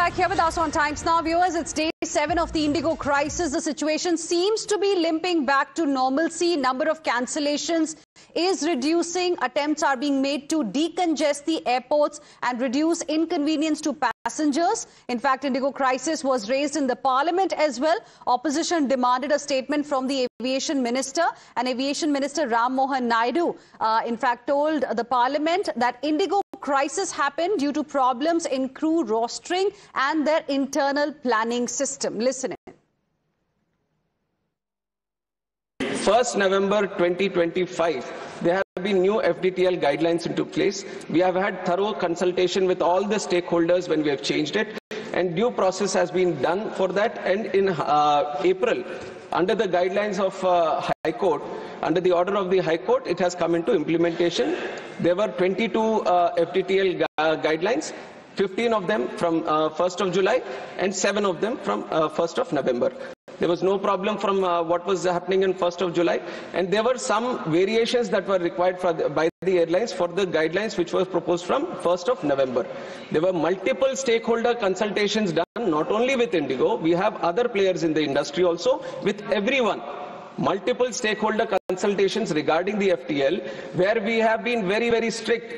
back here with us on Times Now. Viewers, it's day 7 of the Indigo crisis. The situation seems to be limping back to normalcy. Number of cancellations is reducing. Attempts are being made to decongest the airports and reduce inconvenience to passengers. In fact, Indigo crisis was raised in the parliament as well. Opposition demanded a statement from the aviation minister, and aviation minister Ram Mohan Naidu in fact told the parliament that Indigo crisis happened due to problems in crew rostering and their internal planning system. Listen in. 1st November 2025, there have been new FDTL guidelines into place. We have had thorough consultation with all the stakeholders when we have changed it, and due process has been done for that. And in April, under the guidelines of High Court, under the order of the High Court, it has come into implementation. There were 22 FDTL guidelines, 15 of them from 1st of July and 7 of them from 1st of November. There was no problem from what was happening in 1st of July, and there were some variations that were required by the airlines for the guidelines which was proposed from 1st of November. There were multiple stakeholder consultations done, not only with Indigo. We have other players in the industry also, with everyone. Multiple stakeholder consultations regarding the FTL, where we have been very, very strict,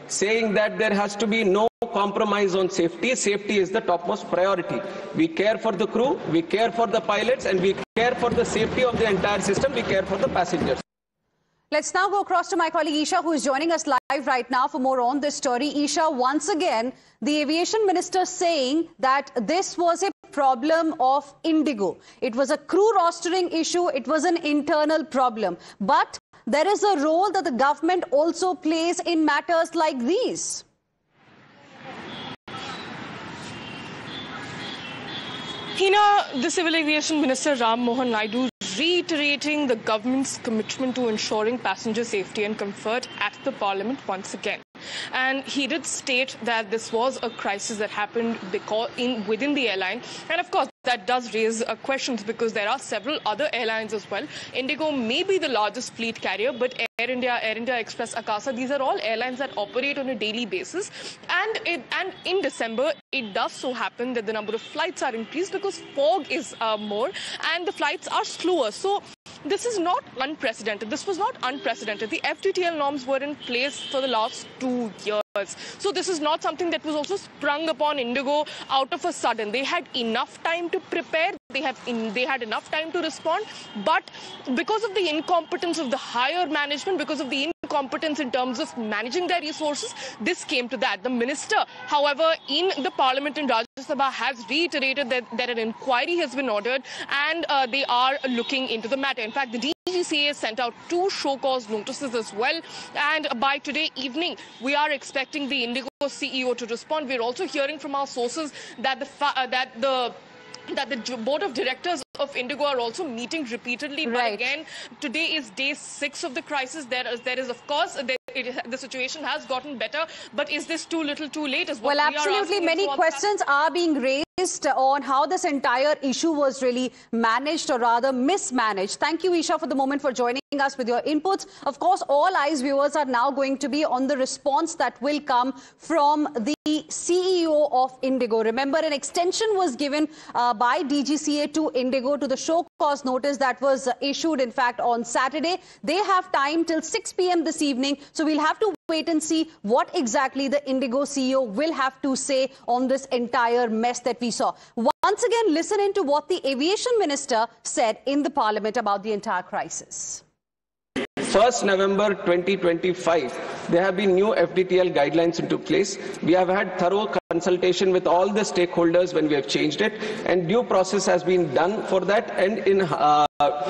saying that there has to be no compromise on safety. Safety is the topmost priority. We care for the crew, we care for the pilots, and we care for the safety of the entire system. We care for the passengers. Let's now go across to my colleague Isha, who is joining us live right now for more on this story. Isha, once again, the aviation minister saying that this was a problem of Indigo. It was a crew rostering issue. It was an internal problem. But there is a role that the government also plays in matters like these. Hina, the Civil Aviation Minister Ram Mohan Naidu reiterating the government's commitment to ensuring passenger safety and comfort at the parliament once again. And he did state that this was a crisis that happened within the airline. And of course, that does raise questions, because there are several other airlines as well. Indigo may be the largest fleet carrier, but Air India Express, Akasa, these are all airlines that operate on a daily basis. And in December, it does so happen that the number of flights are increased because fog is more and the flights are slower. So this is not unprecedented. This was not unprecedented. The FDTL norms were in place for the last 2 years. So this is not something that was also sprung upon Indigo out of a sudden. They had enough time to prepare. They had enough time to respond. But because of the incompetence of the higher management, because of the incompetence in terms of managing their resources, this came to that. The minister, however, in the parliament in Rajya Sabha has reiterated that an inquiry has been ordered and they are looking into the matter. In fact, the DGCA sent out 2 show-cause notices as well. And by today evening, we are expecting the Indigo CEO to respond. We're also hearing from our sources that the board of directors of Indigo are also meeting repeatedly. Right. But again, today is day 6 of the crisis. There is of course, the situation has gotten better. But is this too little too late? Is what well, absolutely. Many questions are being raised on how this entire issue was really managed, or rather mismanaged. Thank you, Isha, for the moment, for joining us with your inputs. Of course, all eyes, viewers, are now going to be on the response that will come from the CEO of Indigo. Remember, an extension was given by DGCA to Indigo to the show cause notice that was issued, in fact, on Saturday. They have time till 6 p.m. this evening. So we'll have to wait and see what exactly the Indigo CEO will have to say on this entire mess that we saw. Once again, listen into what the aviation minister said in the parliament about the entire crisis. 1st November 2025, there have been new FDTL guidelines into place. We have had thorough consultation with all the stakeholders when we have changed it, and due process has been done for that. And in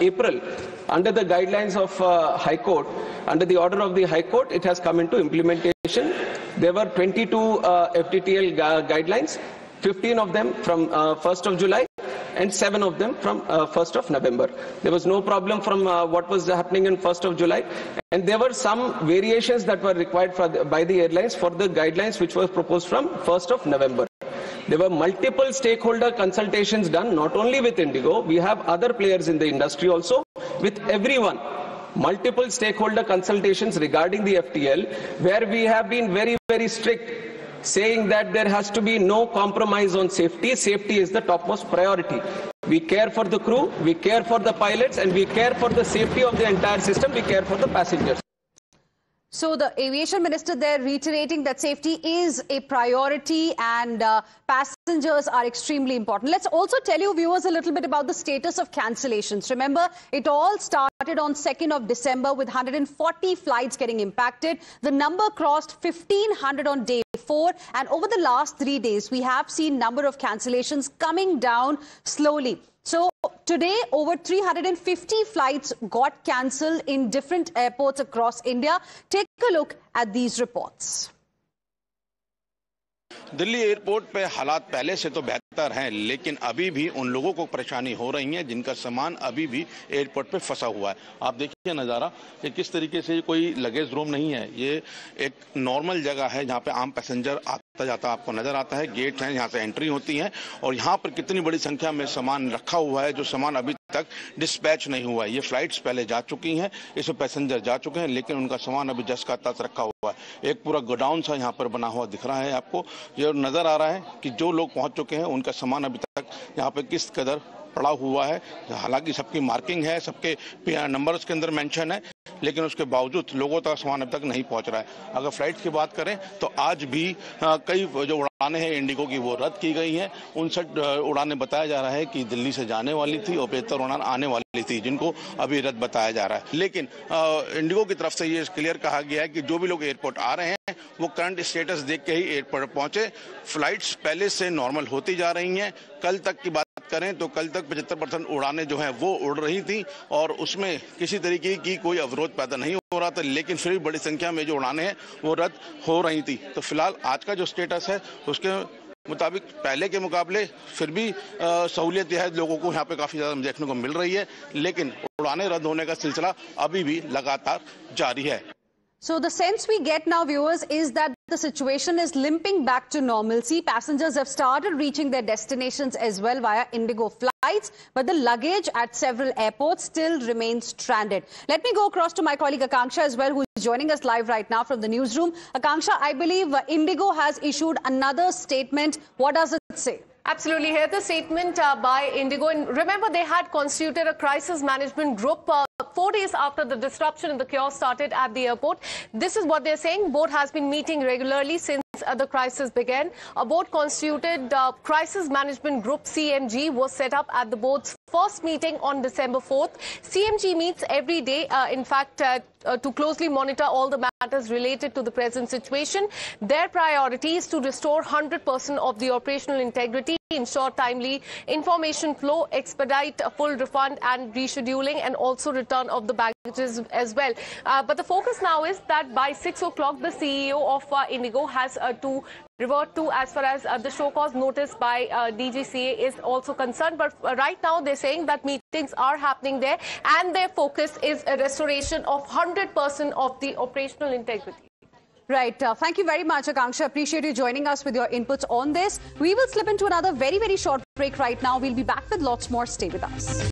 April, under the guidelines of High Court, under the order of the High Court, it has come into implementation. There were 22 FDTL guidelines, 15 of them from 1st of July and 7 of them from 1st of November. There was no problem from what was happening in 1st of July, and there were some variations that were required by the airlines for the guidelines which was proposed from 1st of November. There were multiple stakeholder consultations done, not only with Indigo. We have other players in the industry also, with everyone. Multiple stakeholder consultations regarding the FTL, where we have been very, very strict, saying that there has to be no compromise on safety. Safety is the topmost priority. We care for the crew, we care for the pilots, and we care for the safety of the entire system. We care for the passengers. So the aviation minister there reiterating that safety is a priority and passengers are extremely important. Let's also tell you viewers a little bit about the status of cancellations. Remember, it all started on 2nd of December with 140 flights getting impacted. The number crossed 1,500 on day 4, and over the last 3 days, we have seen number of cancellations coming down slowly. So today, over 350 flights got cancelled in different airports across India. Take a look at these reports. Delhi airport पे हालात पहले से तो बेहतर हैं, लेकिन अभी भी उन लोगों को परेशानी हो रही है जिनका सामान अभी भी एयरपोर्ट पे फंसा हुआ है। आप देखिए नज़ारा कि किस तरीके से कोई लगेज रूम नहीं है, ये एक नॉर्मल जगह है जहाँ पे आम पैसेंजर आता जाता आपको नजर आता है। गेट हैं, यहाँ से एंट्री होती है और यहाँ पर कितनी बड़ी संख्या में सामान रखा हुआ है जो सामान अभी तक डिस्पैच नहीं हुआ है। ये फ्लाइट्स पहले जा चुकी हैं, इसमें पैसेंजर जा चुके हैं, लेकिन उनका सामान अभी जस का तस रखा हुआ है। एक पूरा गोडाउन सा यहाँ पर बना हुआ दिख रहा है आपको। ये नजर आ रहा है कि जो लोग पहुंच चुके हैं उनका सामान अभी तक यहाँ पे किस कदर पड़ा हुआ है। हालांकि सबकी मार्किंग है, सबके नंबर्स के अंदर मेंशन है, लेकिन उसके बावजूद लोगों तक सामान अब तक नहीं पहुंच रहा है। अगर फ्लाइट की बात करें तो आज भी कई जो उड़ानें हैं इंडिगो की वो रद्द की गई हैं। 59 उड़ानें बताया जा रहा है कि दिल्ली से जाने वाली थी और 75 उड़ान आने वाली थी जिनको अभी रद्द बताया जा रहा है। लेकिन इंडिगो की तरफ से ये क्लियर कहा गया है कि जो भी लोग एयरपोर्ट आ रहे हैं वो करंट स्टेटस देख के ही एयरपोर्ट पहुंचे। फ्लाइट्स पहले से नॉर्मल होती जा रही हैं। कल तक की बात करें तो कल तक 75% उड़ानें जो हैं वो उड़ रही थी और उसमें किसी तरीके की कोई अवरोध पैदा नहीं हो रहा था, लेकिन फिर भी बड़ी संख्या में जो उड़ानें हैं वो रद्द हो रही थी। तो फिलहाल आज का जो स्टेटस है उसके मुताबिक पहले के मुकाबले फिर भी सहूलियत है, लोगों को यहाँ पे काफी ज्यादा देखने को मिल रही है, लेकिन उड़ानें रद्द होने का सिलसिला अभी भी लगातार जारी है। So the sense we get now, viewers, is that the situation is limping back to normalcy. Passengers have started reaching their destinations as well via Indigo flights, but the luggage at several airports still remains stranded. Let me go across to my colleague Akanksha as well, who is joining us live right now from the newsroom. Akanksha, I believe Indigo has issued another statement. What does it say? Absolutely. Here's the statement by Indigo. And remember, they had constituted a crisis management group 4 days after the disruption and the chaos started at the airport. This is what they're saying. Board has been meeting regularly since the crisis began. A board constituted Crisis Management Group CMG was set up at the board's first meeting on December 4th. CMG meets every day, in fact, to closely monitor all the matters related to the present situation. Their priority is to restore 100% of the operational integrity, ensure timely information flow, expedite a full refund and rescheduling, and also return of the baggages as well. But the focus now is that by 6 o'clock, the CEO of Indigo has to revert to as far as the show cause notice by DGCA is also concerned. But right now they're saying that meetings are happening there and their focus is a restoration of 100% of the operational integrity. Right. Thank you very much, Akanksha. Appreciate you joining us with your inputs on this. We will slip into another very, very short break right now. We'll be back with lots more. Stay with us.